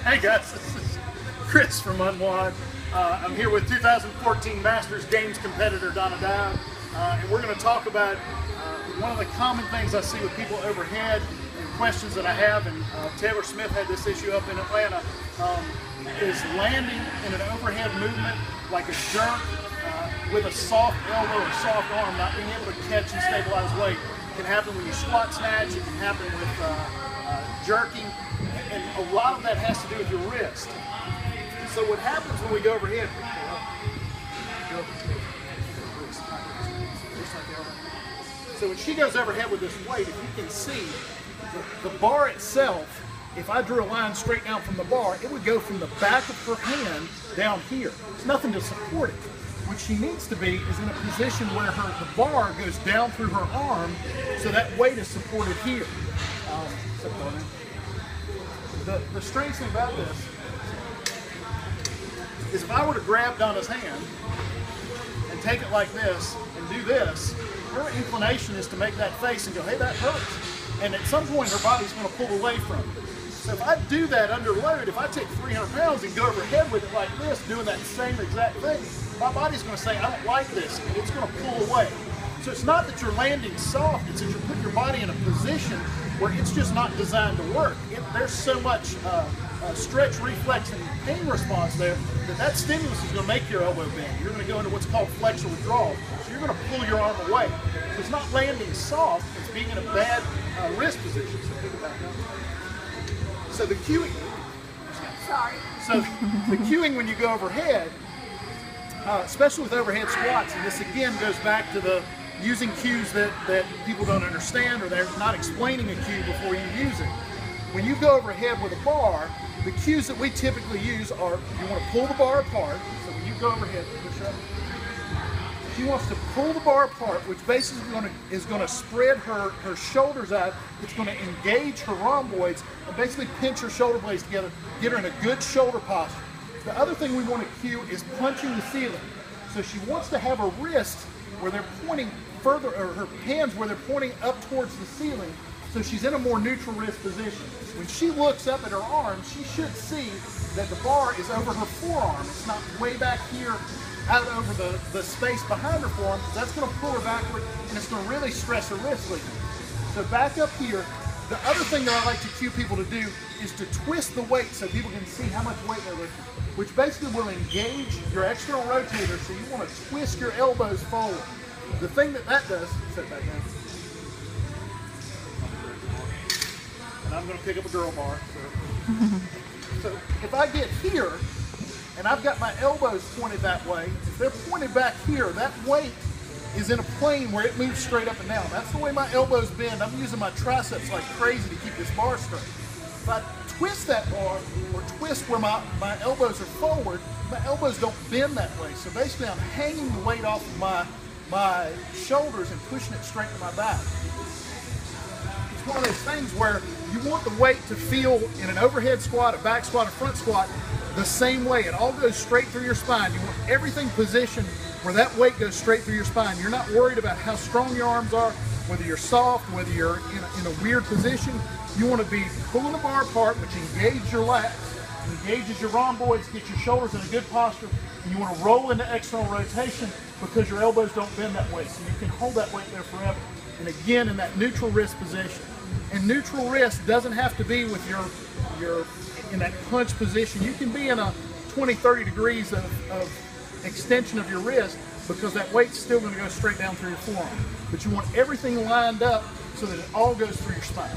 Hey guys, this is Chris from Unwad. I'm here with 2014 Masters Games competitor Donna Dowd, and we're going to talk about one of the common things I see with people overhead and questions that I have, and Taylor Smith had this issue up in Atlanta, is landing in an overhead movement like a jerk with a soft elbow or soft arm, not being able to catch and stabilize weight. It can happen when you squat snatch, it can happen with jerking, and a lot of that has to do with your wrist. So what happens when we go overhead, so when she goes overhead with this weight, if you can see, the bar itself, if I drew a line straight down from the bar, it would go from the back of her hand down here. There's nothing to support it. What she needs to be is in a position where the bar goes down through her arm, so that weight is supported here. The strange thing about this is if I were to grab Donna's hand and take it like this and do this, her inclination is to make that face and go, hey, that hurts. And at some point her body's going to pull away from it. So if I do that under load, if I take 300 pounds and go overhead with it like this, doing that same exact thing, my body's going to say, I don't like this, and it's going to pull away. So it's not that you're landing soft, it's that you're putting your body in a position where it's just not designed to work. There's so much stretch, reflex, and pain response there that stimulus is going to make your elbow bend. You're going to go into what's called flexor withdrawal. So you're going to pull your arm away. So it's not landing soft, it's being in a bad wrist position. So think about that. So the cueing, so the cueing when you go overhead, especially with overhead squats, and this again goes back to the using cues that people don't understand, or they're not explaining a cue before you use it. When you go overhead with a bar, the cues that we typically use are, you want to pull the bar apart. So when you go overhead, push up. She wants to pull the bar apart, which basically is going to spread her shoulders out. It's going to engage her rhomboids and basically pinch her shoulder blades together, get her in a good shoulder posture. The other thing we want to cue is punching the ceiling. So she wants to have her wrists where they're pointing further, or her hands where they're pointing up towards the ceiling, so she's in a more neutral wrist position. When she looks up at her arm, she should see that the bar is over her forearm. It's not way back here out over the space behind her forearm, because that's going to pull her backward and it's going to really stress her wrist lead. So back up here. The other thing that I like to cue people to do is to twist the weight so people can see how much weight they're lifting, which basically will engage your external rotator, so you want to twist your elbows forward. The thing that does, sit back down. And I'm going to pick up a girl bar. So if I get here, and I've got my elbows pointed that way, if they're pointed back here, that weight is in a plane where it moves straight up and down. That's the way my elbows bend. I'm using my triceps like crazy to keep this bar straight. If I twist that bar, or twist where my elbows are forward, my elbows don't bend that way. So basically I'm hanging the weight off of my shoulders and pushing it straight to my back. It's one of those things where you want the weight to feel in an overhead squat, a back squat, a front squat, the same way. It all goes straight through your spine. You want everything positioned where that weight goes straight through your spine. You're not worried about how strong your arms are, whether you're soft, whether you're in a weird position. You want to be pulling the bar apart, which engages your lats, engages your rhomboids, gets your shoulders in a good posture, and you want to roll into external rotation because your elbows don't bend that way. So you can hold that weight there forever. And again, in that neutral wrist position. And neutral wrist doesn't have to be with your in that punch position. You can be in a 20, 30 degrees of extension of your wrist, because that weight's still going to go straight down through your forearm. But you want everything lined up so that it all goes through your spine.